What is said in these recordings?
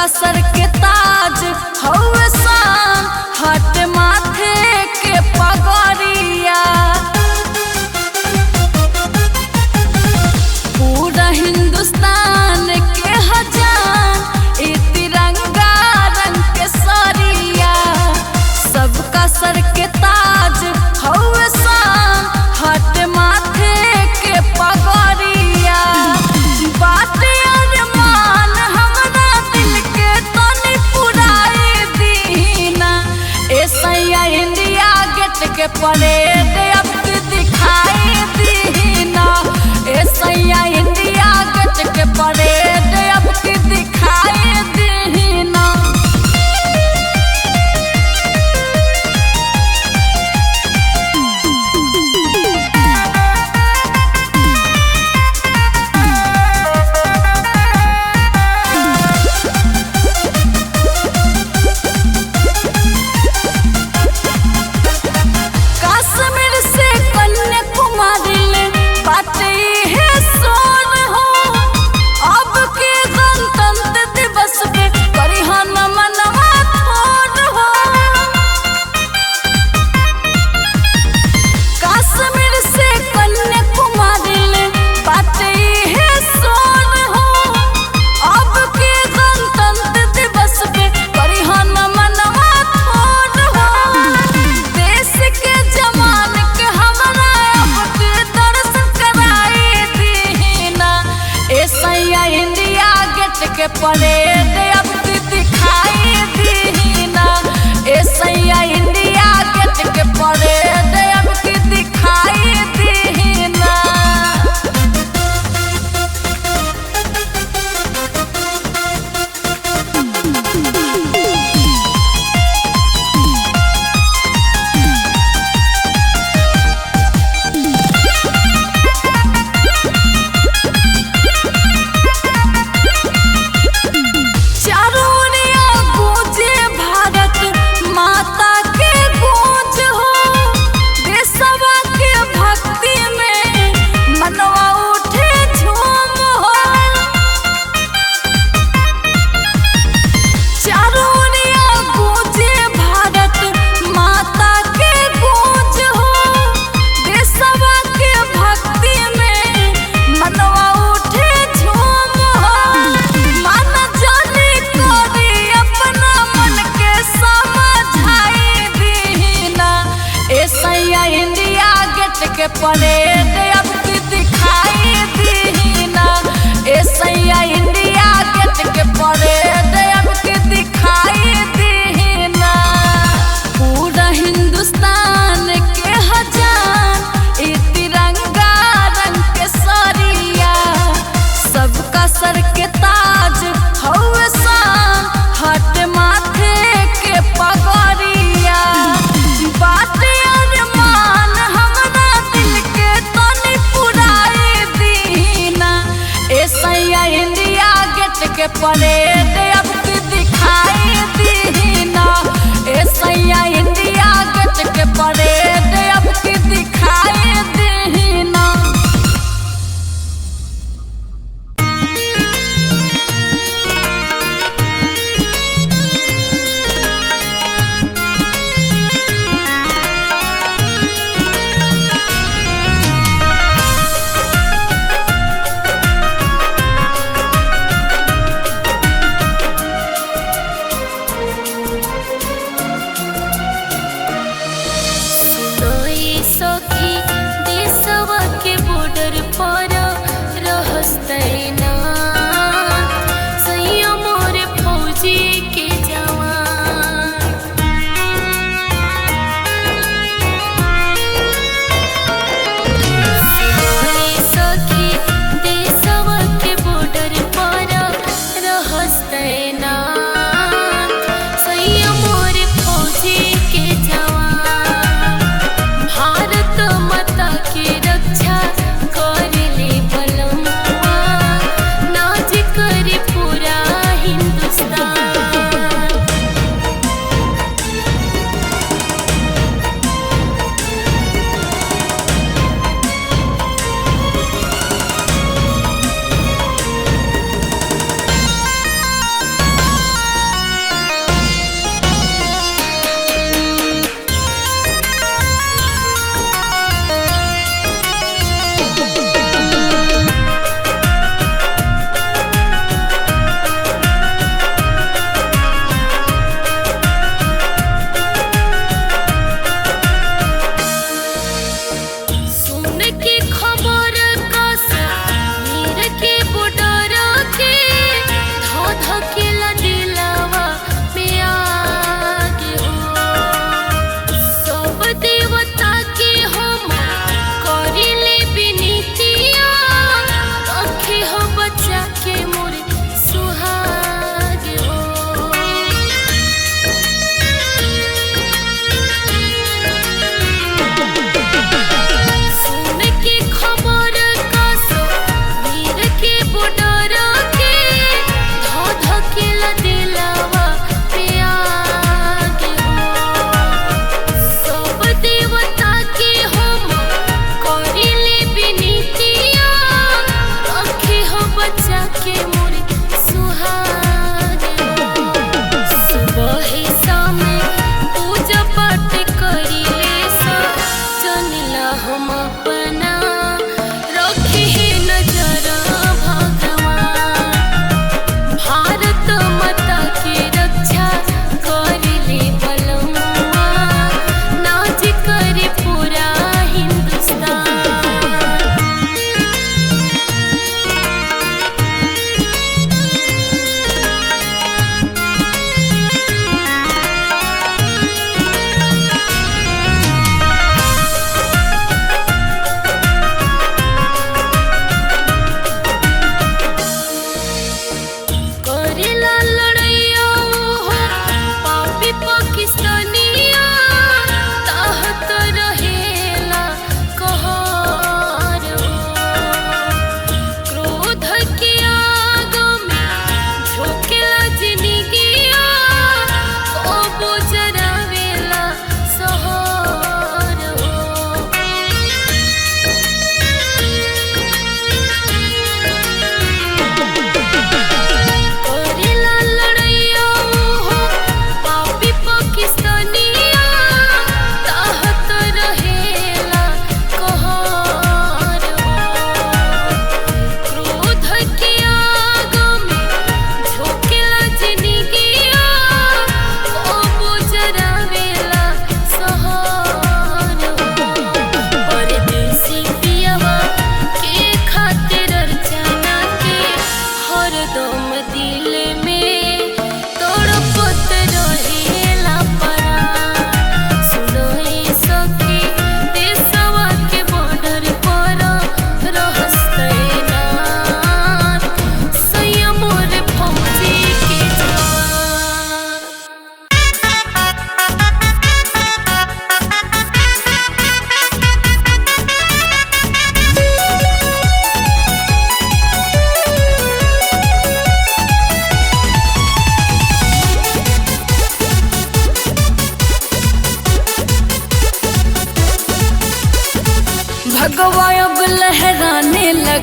सबका सर के ताज हवे शान, हट माथे के पगड़िया। पूरा हिंदुस्तान के हजान ई तिरंगा रंग के सरिया। सबका सर के ताज हवे शान, हट माथे के पगड़िया। बात अरमान हमरा दिल के तनी पुराई दीना। ऐसा इंडिया गेट के परेड अब दिखाई दीना। ऐसा इंडिया गेट के परेड अब दिखाई दीना। कश्मीर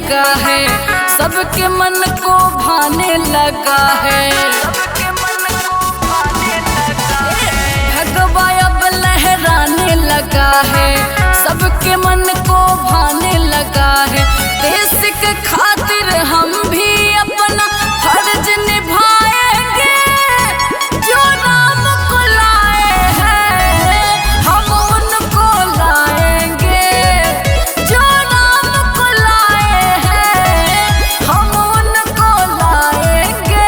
लगा है, सबके मन को भाने लगा है। भगवा अब लहराने लगा है, सबके मन को भाने लगा है। देश के खातिर हम भी अपना फर्ज निभाएंगे, जो नाम को लाए हैं हम उनको लाएंगे, जो नाम को लाए हैं हम उनको लाएंगे।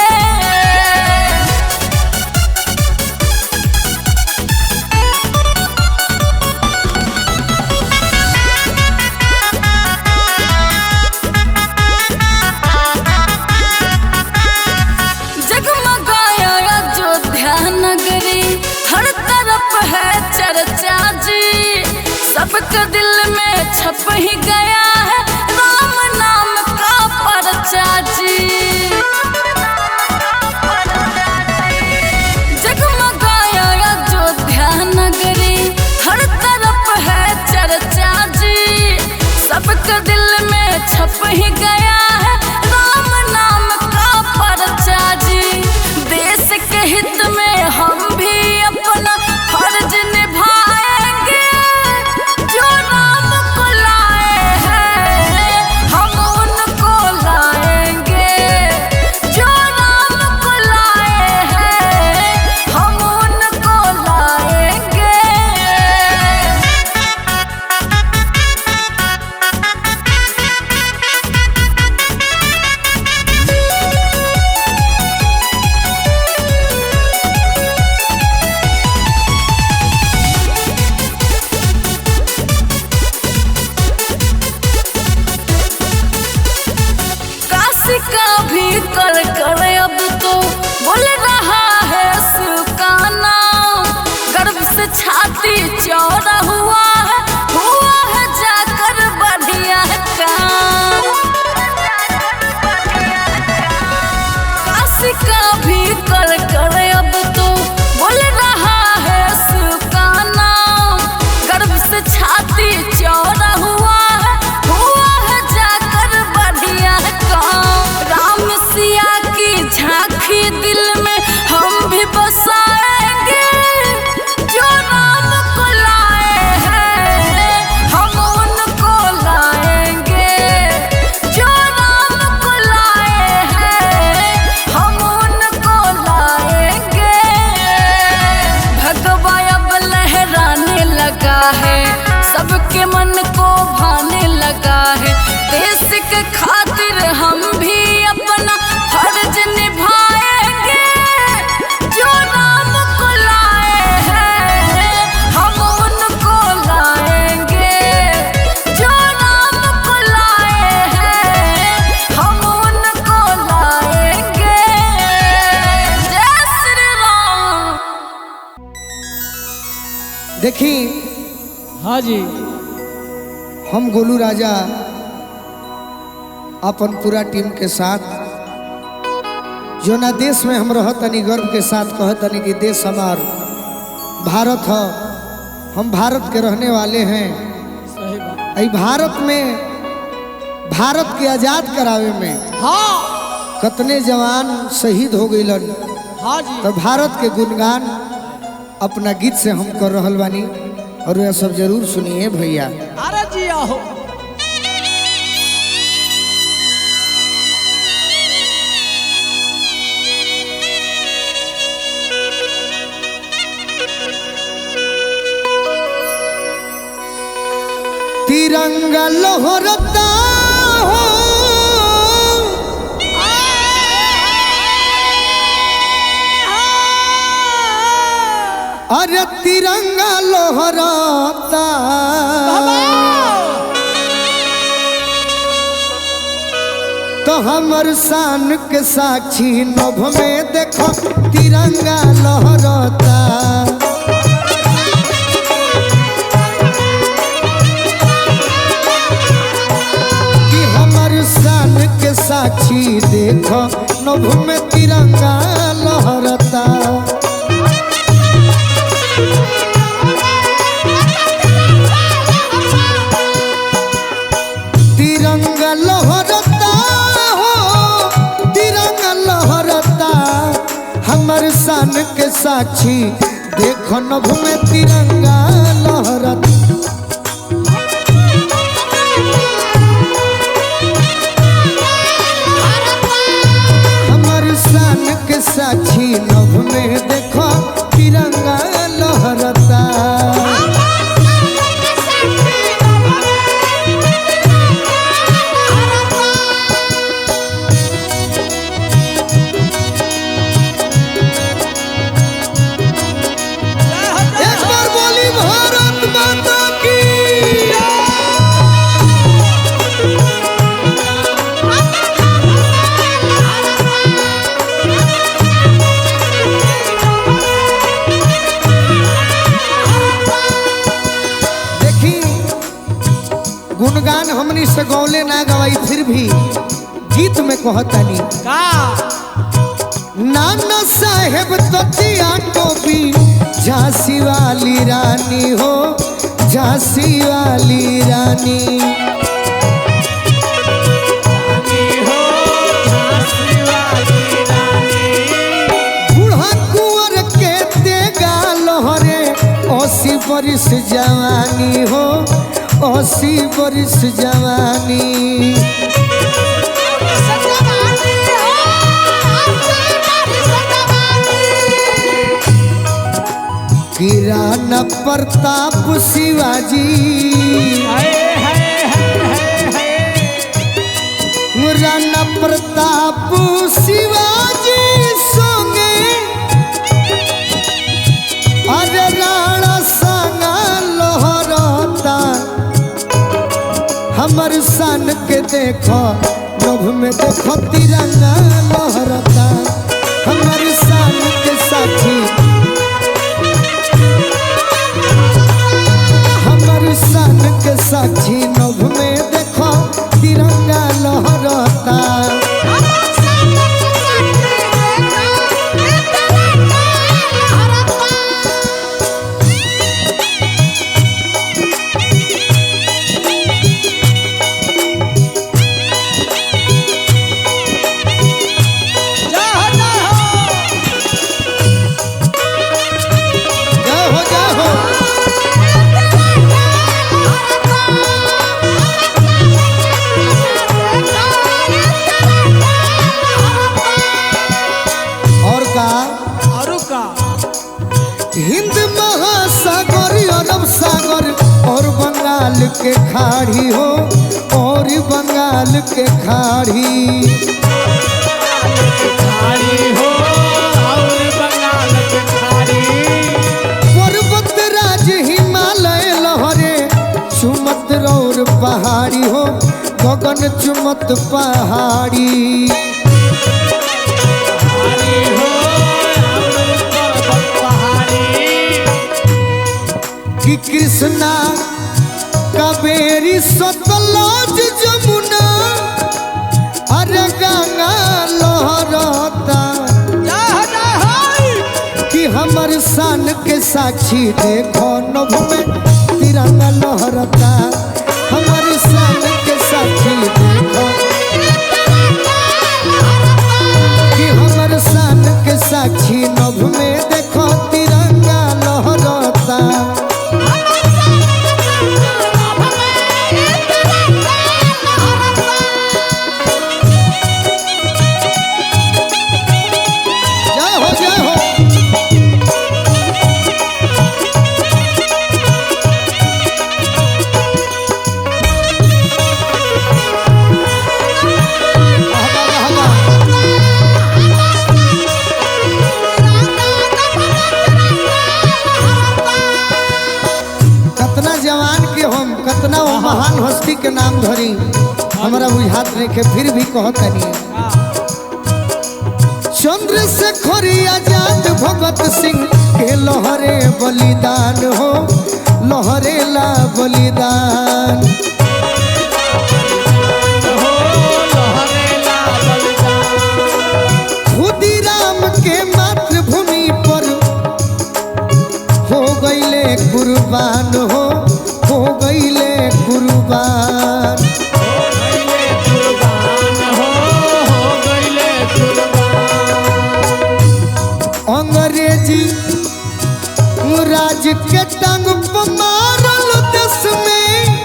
जगमगाया अयोध्या नगरी, हर तरफ है चर्चा जी, सबके दिल में छप ही गया है राम नाम का पर्चा जी। जगमगाया अयोध्या नगरी, हर तरफ है चर्चा जी, सबके दिल में छप ही गया है राम नाम का पर्चा जी। देश के हित में हम भी अपना फर्ज निभाएंगे, जो नाम को लाए हैं हम उनको लाएंगे, जो नाम को लाए हैं हम उनको लाएंगे। काशी का भी कर अब तो बोल रहा है शिव का नाम, गर्व से छाती चौड़ा हुआ है जाकर बढ़िया काम। काशी का भी कर अब तो बोल रहा है शिव का नाम, गर्व से छाती चौड़ा हुआ है जाकर बढ़िया काम। राम सिया की झांकी दिल में हम भी बसाएंगे, जो नाम को लाए हैं हम उनको लाएंगे, जो नाम को लाए हैं हम उनको लाएंगे। भगवा अब लहराने लगा है, सबके मन को भाने लगा है। देश के खातिर हम भी अपना फर्ज निभाएंगे, जो नाम को लाए हैं हम उनको लाएंगे, जो नाम को लाए हैं हम उनको लाएंगे। जय श्री राम। देखी हाँ जी, हम गोलू राजा अपन पूरा टीम के साथ जो ना देश में हम रहतनी गर्व के साथ कहतनी कि देश हमार भारत है, हम भारत के रहने वाले हैं। सही बात। ई भारत में भारत के आजाद करावे में हाँ कितने जवान शहीद हो गइलन, हाँ जी, तो भारत के गुणगान अपना गीत से हम कर रहल बानी और यह सब जरूर सुनिए भैया। अरे जी आओ। तिरंगा लहरता हो, अरे तिरंगा लहरता, तो हमर शान के साक्षी नभ में देखो तिरंगा लहरता। शान के साक्षी देखो नभ में तिरंगा लहरता। तिरंगा लहरता के साक्षी देखो नभ में तिरंगा लहरत। हमार शान के साक्षी नभ में देखो तिरंगा लहरता। एक बार बोली भारत माता की। देखी गुणगान हमनी से गौले ना गवाई फिर भी गीत में कहतानी का नाना साहेब ततिया टोपी झांसी वाली रानी हो, झांसी वाली रानी। बूढ़ा कुंवर के देगा लहरे 80 बरिस जवानी हो, 80 बरिस जवानी। किराना प्रताप शिवाजी राणा प्रताप शिवाजी सोंगे अरे राणा संगा लोहरता। हमर शान के देखो नभ में देखो तिरंगा लहरता। हमर शान के साक्षी शान के साक्षी नभ में देखो तिरंगा लहरता। हिंद महासागर अरब सागर और बंगाल के खाड़ी हो, और बंगाल के खाड़ी पर्वत राज हिमालय लहरे चुमत रौर पहाड़ी हो, गगन चुमत पहाड़ी। कि कृष्णा कावेरी सतलज जमुना अरे गंगा लहरता। कि हमर शान के साक्षी देखो नभ में तिरंगा लहरता। हमर शान के साक्षी देखो कि हमर शान के साक्षी नभ में देखो तिरंगा लहरता। कतना वो महान हस्ती के नाम धरी हमारा बुझात नहीं के फिर भी कहतनी। चंद्रशेखर आजाद भगत सिंह के लहरे बलिदान हो, लहरे ला बलिदान। खुदीराम के मातृभूमि पर हो गईले कुर्बान हो, हो गईले कुर्बान। अंग्रेज जी राज के टांग पर मारल देश में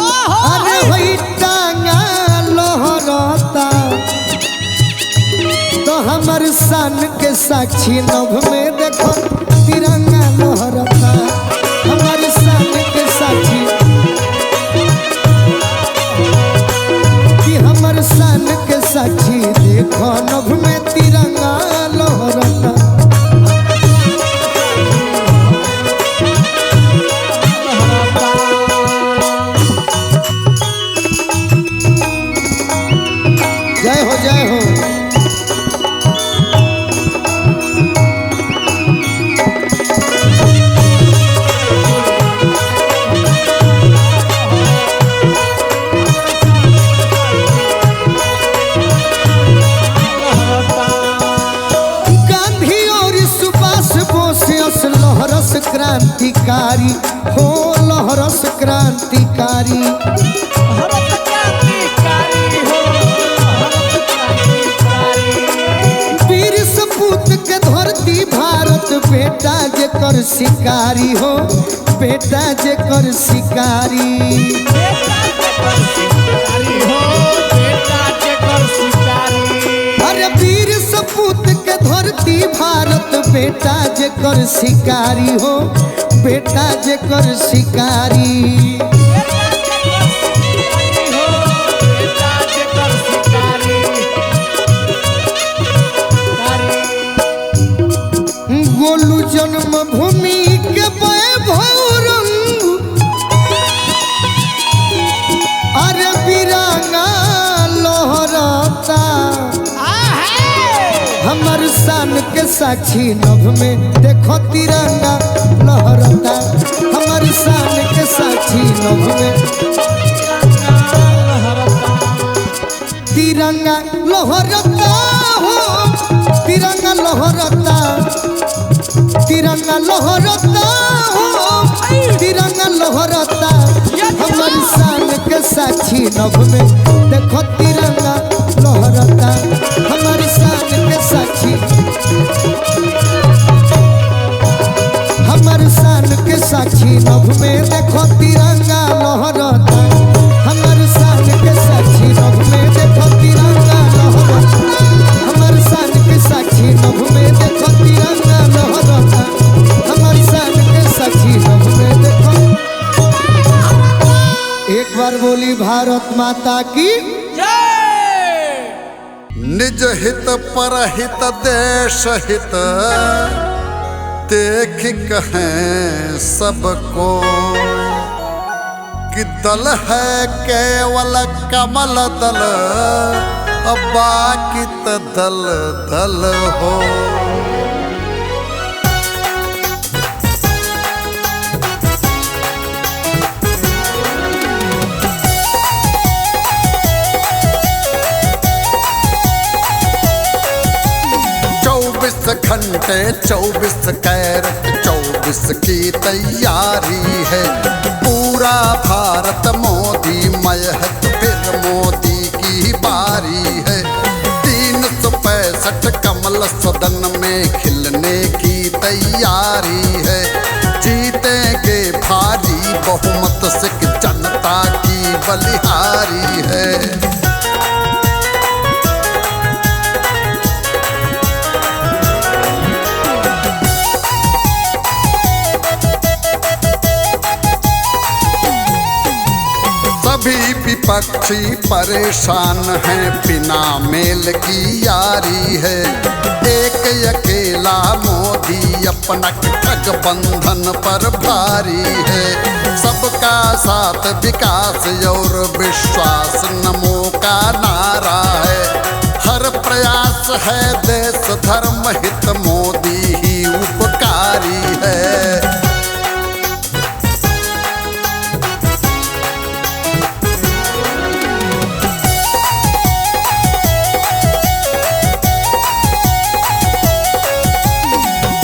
अरे वही टांगा लहरता तो हमर सन के साक्षी नभ में देखो तिरंगा लहरता हमर सन के साक्षी कि हमर सन के साक्षी देखो नभ में तिरंगा लहरता जय हो जय हो। गांधी और सुभाष बोस लहरस क्रांतिकारी हो लहरस क्रांतिकारी वीर सपूत के धरती भारत बेटा जेकर शिकारी हो बेटा जेकर शिकारी अरे वीर सपूत के धरती भारत बेटा जेकर शिकारी हो बेटा जेकर शिकारी गोलू जन्मभूमि के वैभव रंग अरे बिरंगा लहरता हमर शान के साक्षी नभ में देखो तिरंगा लहरता हमर शान के साक्षी नभ में तिरंगा लहरता हो तिरंगा लहरता तिरंगा लहरता हो तिरंगा लहरता हमर शान के साक्षी नभ में देखो तिरंगा लहरता हमर शान के साक्षी हमर शान के साक्षी नभ में देखो तिरंगा लहरता हमर शान के साक्षी नभ में देखो तिरंगा लहरता हमर शान के साक्षी नभ में देखो तिरंगा लहरता हमर शान के साक्षी नभ में देखो। एक बार बोली भारत माता की निज हित परहित देश हित देख कहें सबको कि दल है केवल कमल दल अब बाकी त दल दल हो। घंटे 24 कैरेट 24 की तैयारी है पूरा भारत मोदी मय है तो फिर मोदी की बारी है 365 कमल सदन में खिलने की तैयारी है जीतेंगे भारी बहुमत से जनता की बलिहारी है। सभी विपक्षी परेशान हैं बिना मेल की यारी है एक अकेला मोदी अपना ठग बंधन पर भारी है सबका साथ विकास और विश्वास नमो का नारा है हर प्रयास है देश धर्म हित मोदी ही उपकारी है।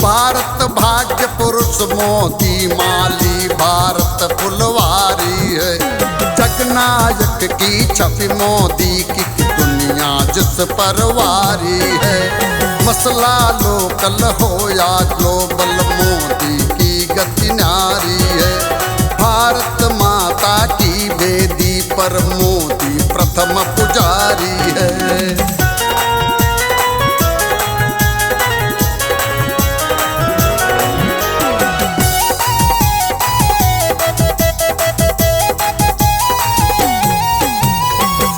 भारत भाग्य पुरुष मोदी माली भारत फुलवारी है जगनायक की छवि मोदी की दुनिया दुनिया जिस पर वारी है। मसला लोकल हो या ग्लोबल, मोदी की गति न्यारी है। भारत माता की वेदी पर मोदी प्रथम पुजारी है।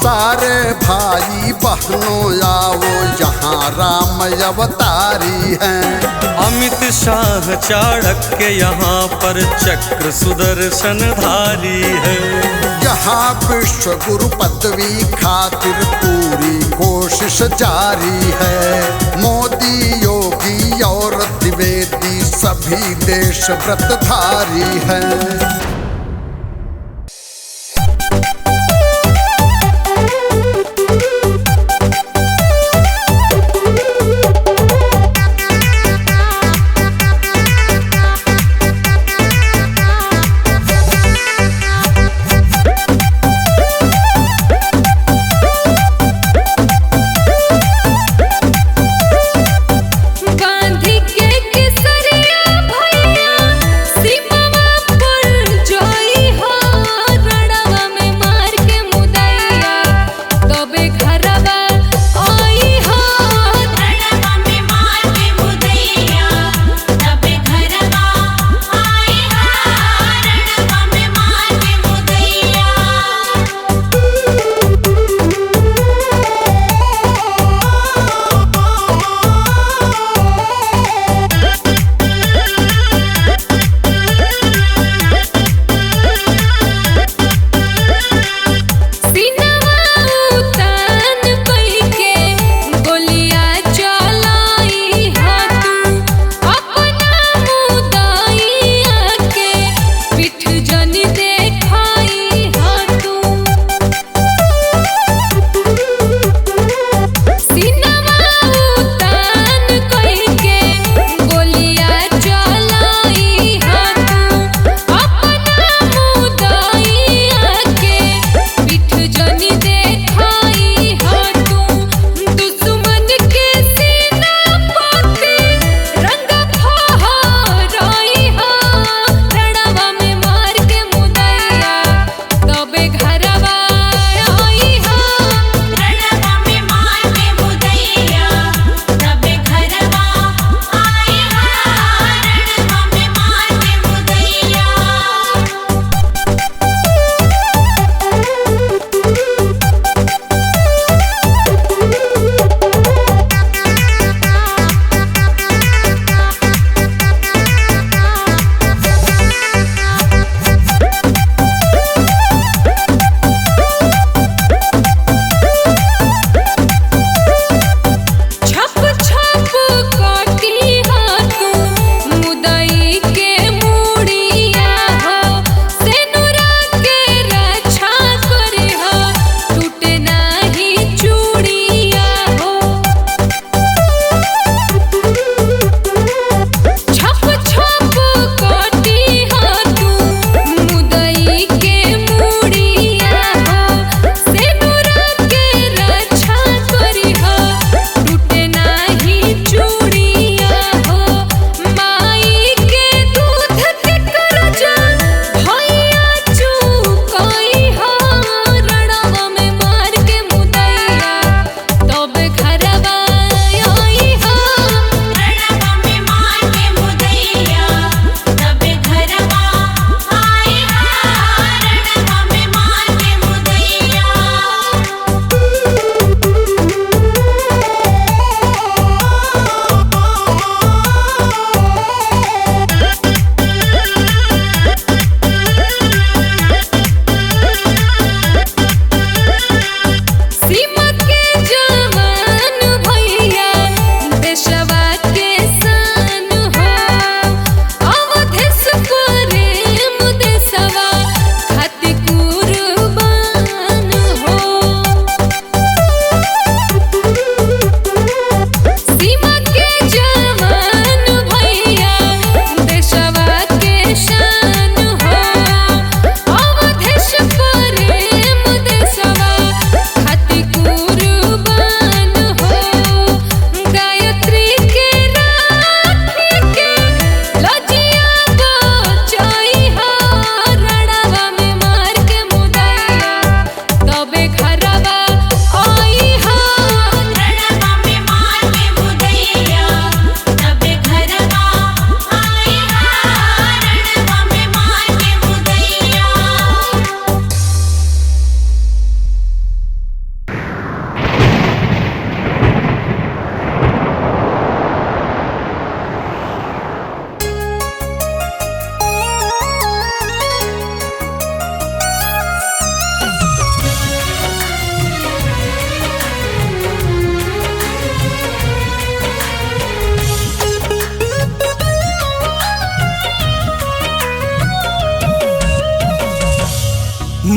सारे भाई बहनों आओ, यहाँ राम अवतारी हैं। अमित शाह चाणक्य यहाँ पर चक्र सुदर्शनधारी है। यहाँ विश्व गुरु पदवी खातिर पूरी कोशिश जारी है। मोदी, योगी और द्विवेदी सभी देश व्रतधारी हैं। गांधी के केसरिया भैया सीमा पर जो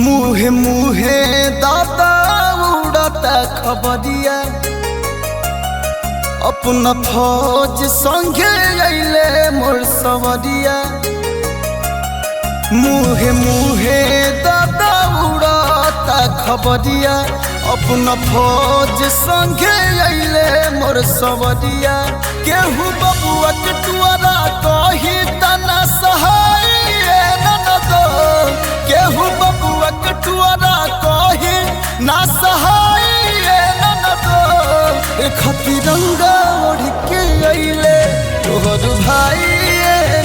मुहे मुहे दादा उड़ाता खबरिया अपना फौज संगे अइले मोर सवरिया मुहे मुहे दादा उड़ाता खबरिया अपना फौज संगे अइले मोर सवरिया केहू बबुआ के टुआरा कही तना सहाय ननदो केहू बबुआ के टुआरा कही ना सहाय ननदो खतिरंगा ओढ़ के अइले तोहर भाई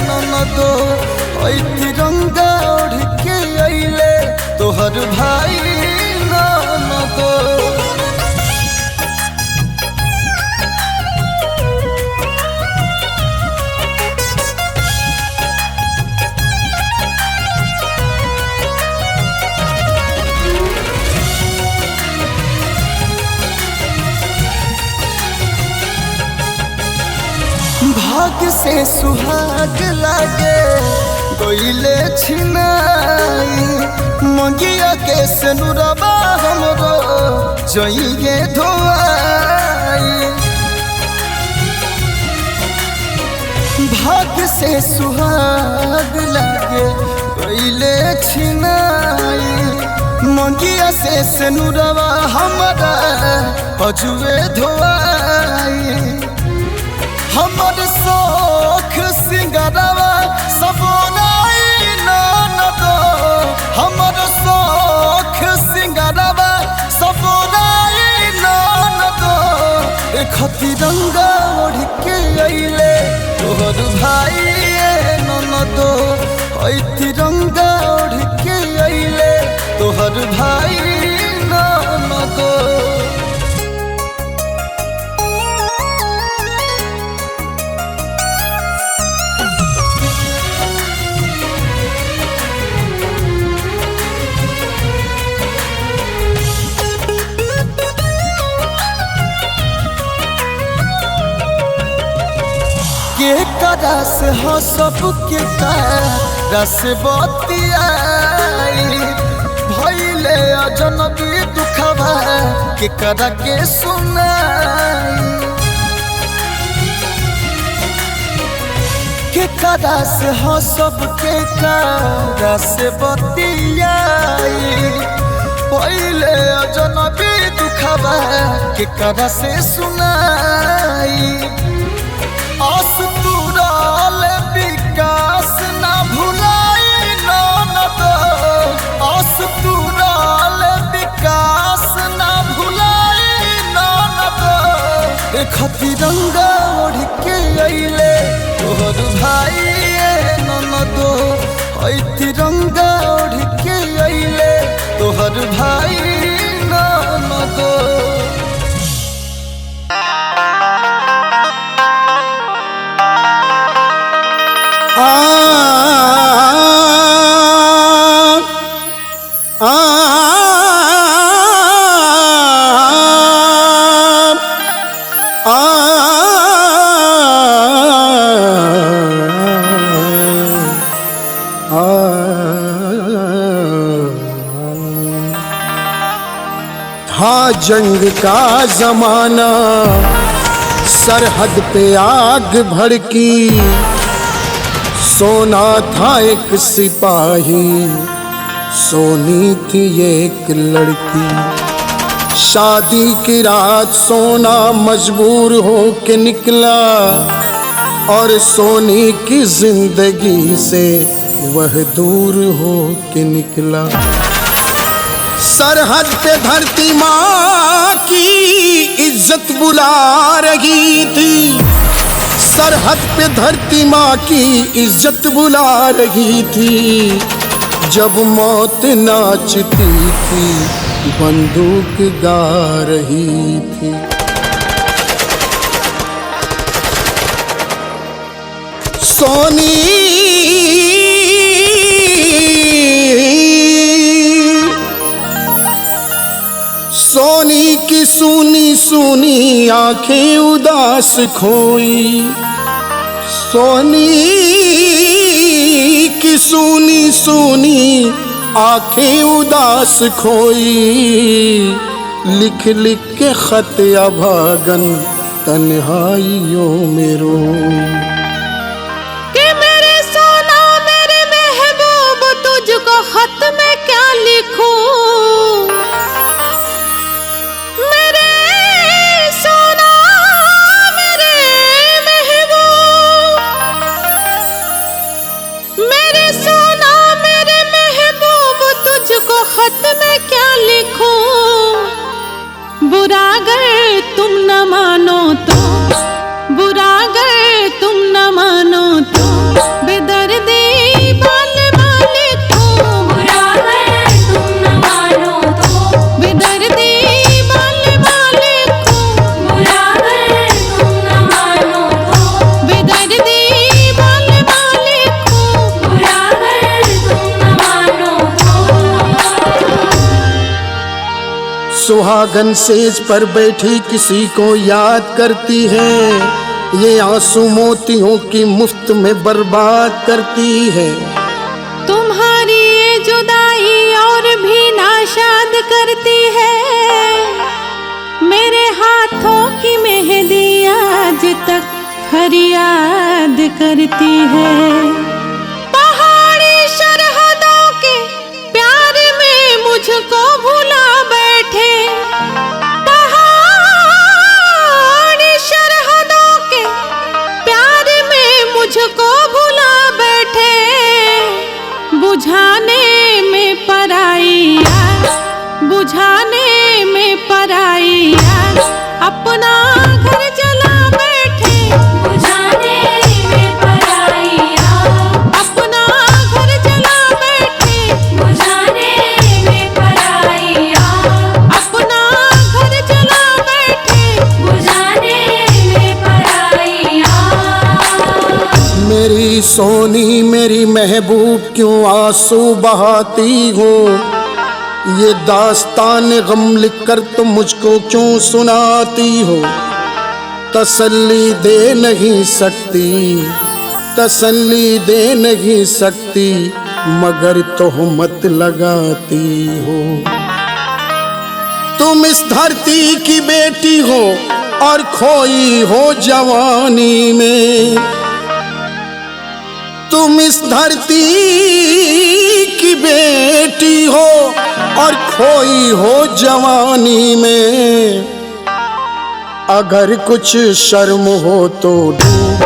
ननदो तिरंगा ओढ़ के अइले तोहर भाई ननदो भाग से सुहाग लागे गइले छिनाई मंगिया के सनुरबा हमरो जइगे धोआई भाग से सुहाग लागे गइले छिनाई मंगिया से सनुरबा हमरा हजुए धोआई हमर शौख सिंगारवा सबोनाई ननदो हमर शौख सिंगारवा सबोनाई ननदो खतिरंगा ओढ़ के अइले तोहर भाई ननदो तिरंगा ओढ़ के अइले तोहर भाई ननदो के करस हो सबके रस बतियाई भइले अजनबी दुखवा के करा के सुनाई के करस हो सबके रस बतियाई भइले अजनबी दुखवा के करा से सुनाई आस तुराल विकास ना भुलाई ननदो आस तुराल विकास ना भुलाई ननदो खतिरंगा ओढ़ के अइले तोहर भाई ननदो तिरंगा ओढ़ के अइले तोहर भाई ननदो था जंग का जमाना सरहद पे आग भड़की सोना था एक सिपाही सोनी थी एक लड़की शादी की रात सोना मजबूर हो के निकला और सोनी की जिंदगी से वह दूर हो के निकला सरहद पे धरती माँ की इज्जत बुला रही थी सरहद पे धरती माँ की इज्जत बुला रही थी जब मौत नाचती थी बंदूक गा रही थी सोनी सोनी की सूनी सूनी आंखें उदास खोई सोनी की सूनी सूनी आंखें उदास खोई, लिख लिख के खत अभागन तन्हाइयों में रोई। कि मेरे सोना मेरे महबूब तुझको खत में क्या लिखूं, मेरे सोना मेरे महबूब, मेरे सोना मेरे महबूब तुझको खत में क्या लिखूं। बुरा अगर तुम न मानो तो, बुरा अगर तुम न मानो तो, बेदर्दी बाल मालिक को। बुरा अगर तुम न मानो तो, बेदर्दी बाल मालिक को। बुरा अगर तुम न मानो तो, बेदर्दी बाल मालिक को। बुरा अगर तुम न मानो तो। सुहागन सेज पर बैठी किसी को याद करती है, ये आंसू मोतियों की मुफ्त में बर्बाद करती है। तुम्हारी ये जुदाई और भी नाशाद करती है, मेरे हाथों की मेहंदी आज तक फरियाद करती है। पहाड़ी सरहदों के प्यार में मुझको भुला बैठे, पहाड़ी सरहदों के प्यार में मुझको भुला बैठे। बुझाने में पराई आग, बुझाने में पराई आग, अपना घर जला बैठे। बुझाने में पराई आग, अपना घर जला बैठे। बुझाने में पराई आग, अपना घर जला बैठे। बुझाने में पराई आग। मेरी सोनी मेरी महबूब क्यों आंसू बहाती हो, ये दास्तान गम लिखकर तुम मुझको क्यों सुनाती हो। तसल्ली दे नहीं सकती, तसल्ली दे नहीं सकती, मगर तोहमत लगाती हो। तुम इस धरती की बेटी हो और खोई हो जवानी में, तुम इस धरती की बेटी हो और खोई हो जवानी में। अगर कुछ शर्म हो तो डूब,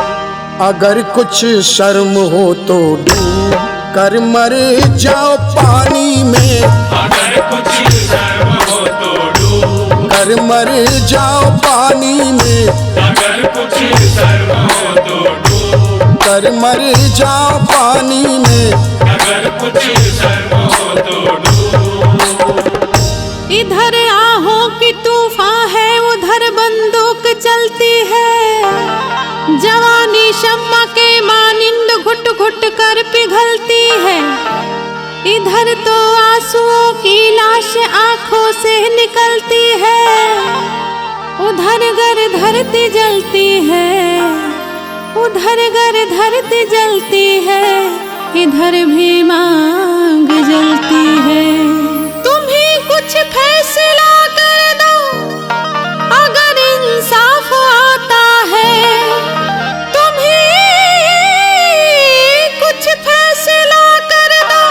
अगर कुछ शर्म हो तो डूब कर मर जाओ पानी में। अगर कुछ शर्म हो तो डूब कर मर जाओ पानी में। अगर कुछ शर्म हो तो डूब कर मर जाओ पानी में। अगर कुछ शर्म हो तो डूब। इधर आहों की तूफान है, उधर बंदूक चलती है। जवानी शम्मा के मानिंद घुट घुट कर पिघलती है। इधर तो आंसुओं की लाश आंखों से निकलती है। उधर गर धरती जलती है, उधर गर धरती जलती है, इधर भी मांग जलती है। तुम ही कुछ फैसला कर दो, अगर इंसाफ आता है। तुम ही कुछ फैसला कर दो,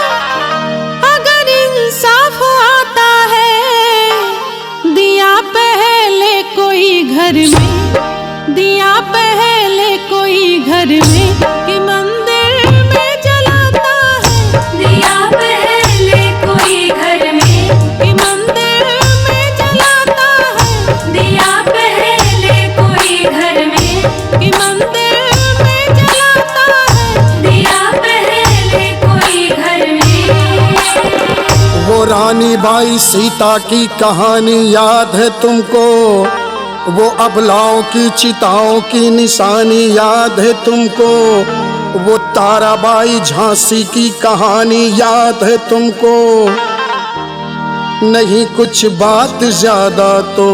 अगर इंसाफ आता है। दिया पहले कोई घर में, दिया पहले कोई घर में, कि मंदिर में जलाता है। दिया पहले कोई घर में, कि मंदिर में जलाता है। दिया पहले कोई घर में, कि मंदिर में जलाता है। दिया पहले कोई घर में। वो रानी बाई सीता की कहानी याद है तुमको, वो अबलाओं की चिताओं की निशानी याद है तुमको, वो ताराबाई झांसी की कहानी याद है तुमको। नहीं कुछ बात ज्यादा तो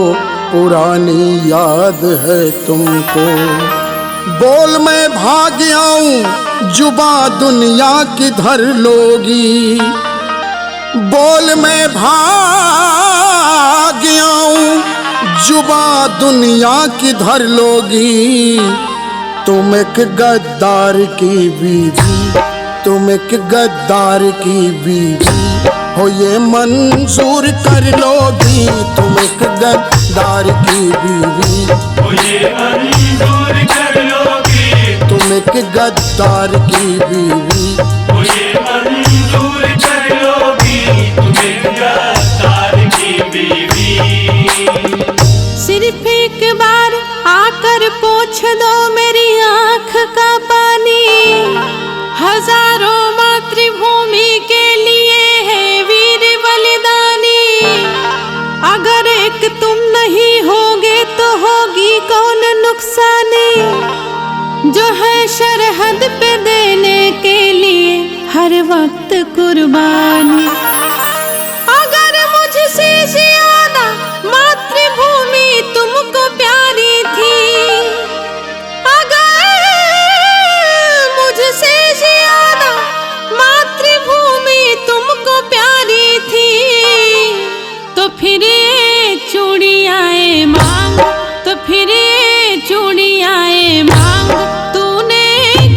पुरानी याद है तुमको। बोल मैं भाग आऊं जुबा दुनिया किधर लोगी, बोल मैं भाग आऊं, जुबा दुनिया की धर लोगी। तुम एक गद्दार की बीवी, तुम एक गद्दार की बीवी हो, ये मंजूर कर लोगी। तुम एक गद्दार की बीवी, मुझे मंजूर कर लोगी। तुम एक गद्दार की बीवी, मुझे मंजूर कर लोगी। तुम एक गद्दार की बीवी। सिर्फ एक बार आकर पोंछ दो मेरी आँख का पानी। हजारों मातृभूमि के लिए है वीर बलिदानी। अगर एक तुम नहीं होगे तो होगी कौन नुकसानी। जो है सरहद पे देने के लिए हर वक्त कुर्बानी। अगर मुझसे ज्यादा मातृभूमि तुमको प्यारी थी, अगर मुझसे ज्यादा मातृभूमि तुमको प्यारी थी, तो फिर ये चूड़ियाँ मांग, तो फिर ये चूड़ियाँ मांग तूने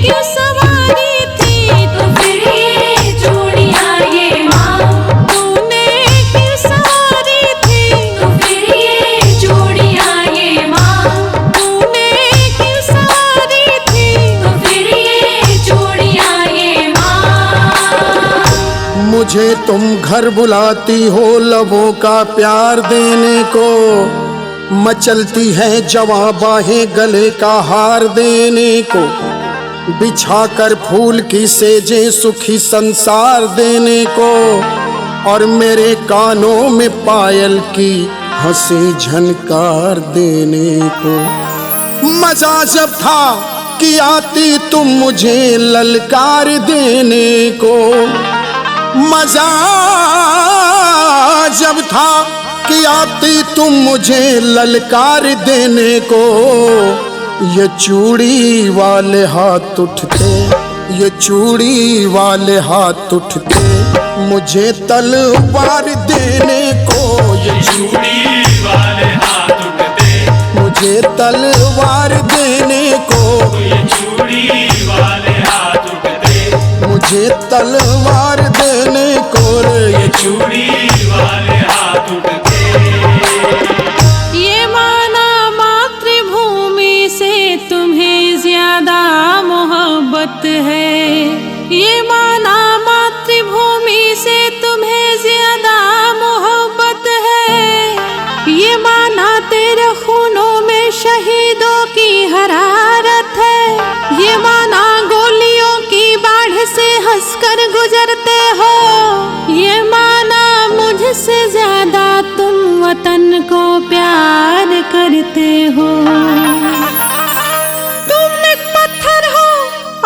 क्यों सवारी थी। तो फिर ये चूड़ियाँ मांग तूने क्यों सवारी थी। तो फिर ये चूड़ियाँ मांग तूने क्यों सवारी थी। तो फिर ये चूड़ियाँ मांग। मुझे तुम घर बुलाती हो लबों का प्यार देने को, मचलती है जवां बाहें गले का हार देने को। बिछाकर फूल की सेजे सुखी संसार देने को, और मेरे कानों में पायल की हंसी झनकार देने को। मजा जब था कि आती तुम मुझे ललकार देने को, मजा जब था कि आती तुम मुझे ललकार देने को। ये चूड़ी वाले हाथ उठते, ये चूड़ी वाले हाथ उठते मुझे तलवार देने को। ये चूड़ी वाले हाथ उठते मुझे तलवार देने को। ये चूड़ी वाले हाथ उठते मुझे तलवार देने को। ये चूड़ी वाले हाथ उठते। ये माना मातृभूमि से तुम्हें ज्यादा मोहब्बत है। ये माना मातृभूमि से तुम्हें ज्यादा मोहब्बत है। ये माना तेरे खूनों में शहीदों की हरारत है। ये माना गोलियों की बाढ़ से हंसकर गुजरते हो। ये माना मुझसे ज्यादा तुम वतन को प्यार करते हो। तुम एक पत्थर हो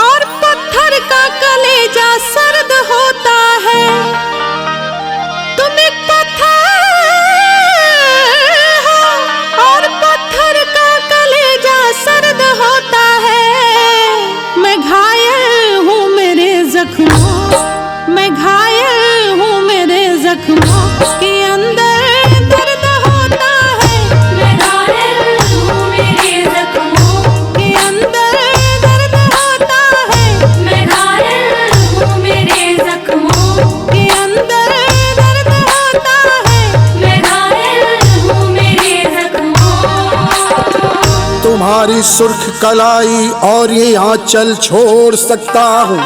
और पत्थर का कलेजा सर्द होता है। तुम एक पत्थर हो और पत्थर का कलेजा सर्द होता है। मैं घायल हूँ मेरे जख्मों, मैं घायल हूँ मेरे जख्मों के अंदर दर्द होता है। मैं घायल हूँ मेरे जख्मों के अंदर दर्द होता है। मैं घायल हूँ मेरे जख्मों के अंदर दर्द होता है। मैं घायल हूँ मेरे जख्मों। तुम्हारी सुर्ख कलाई और ये आंचल छोड़ सकता हूँ।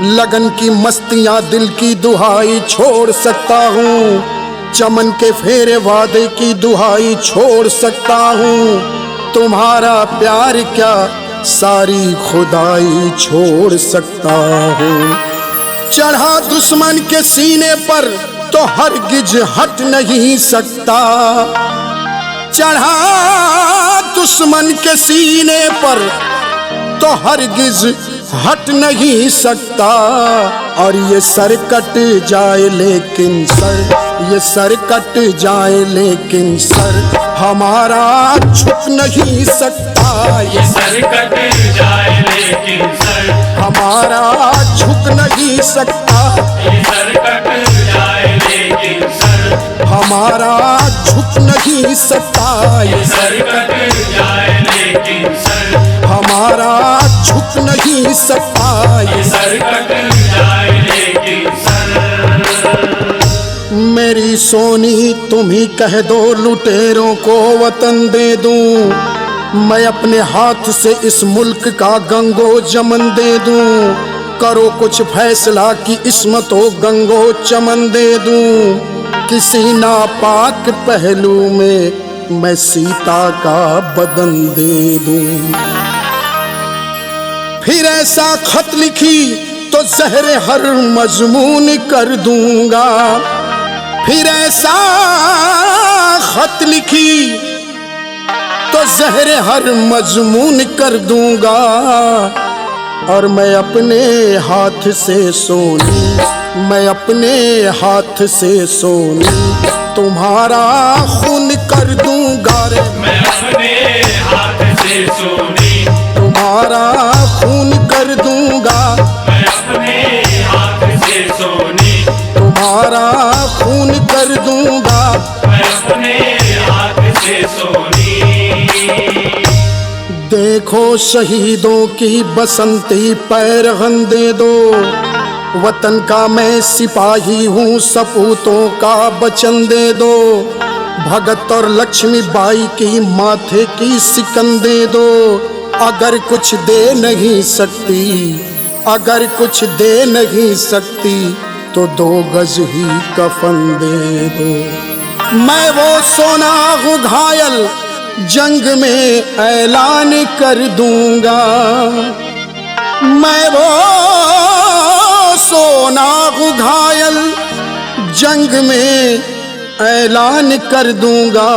लगन की मस्तियाँ दिल की दुहाई छोड़ सकता हूँ। चमन के फेरे वादे की दुहाई छोड़ सकता हूँ। तुम्हारा प्यार क्या सारी खुदाई छोड़ सकता हूँ। चढ़ा दुश्मन के सीने पर तो हरगिज हट नहीं सकता। चढ़ा दुश्मन के सीने पर तो हरगिज हट नहीं सकता। और ये सर कट जाए लेकिन सर, ये सर कट जाए लेकिन सर हमारा झुक नहीं सकता। ये सर कट जाए लेकिन सर हमारा झुक नहीं सकता। ये सर कट जाए हमारा झुक नहीं सकता ये सर कट जाए लेकिन सर, हमारा झुक नहीं सकता ये सर कट जाए लेकिन सर। मेरी सोनी तुम ही कह दो लुटेरों को वतन दे दूं, मैं अपने हाथ से इस मुल्क का गंगो जमन दे दूं, करो कुछ फैसला कि इस्मतो गंगो चमन दे दूं, किसी नापाक पहलू में मैं सीता का बदन दे दूं। फिर ऐसा खत लिखी तो जहर हर मजमून कर दूंगा, फिर ऐसा खत लिखी तो जहर हर मजमून कर दूंगा, और मैं अपने हाथ से सोनी, मैं अपने हाथ से सोनी तुम्हारा खून कर दूंगा रे, मैं अपने हाथ से सोनी, तुम्हारा खून कर दूंगा, मैं अपने हाथ से सोनी, तुम्हारा खून कर दूंगा। मैं अपने हाथ से सोनी। देखो शहीदों की बसंती पैरहन दे दो, वतन का मैं सिपाही हूँ सपूतों का वचन दे दो, भगत और लक्ष्मी बाई की माथे की सिकन दे दो, अगर कुछ दे नहीं सकती, अगर कुछ दे नहीं सकती तो 2 गज ही कफन दे दो। मैं वो सोना हूँ घायल जंग में ऐलान कर दूंगा, मैं वो सोना हूँ घायल जंग में ऐलान कर दूंगा,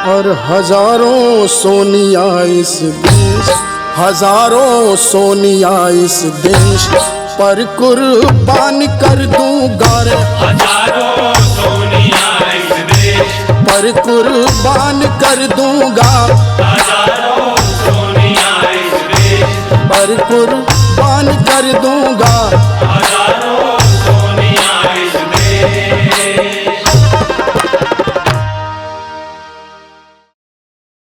और हजारों सोनिया इस देश, हजारों सोनिया इस देश पर कुर्बान कर दूंगा रे, हजारों सोनिया इस देश पर कुर्बान कर दूंगा, हजारों सोनिया इस देश पर कुर्बान कर दूंगा।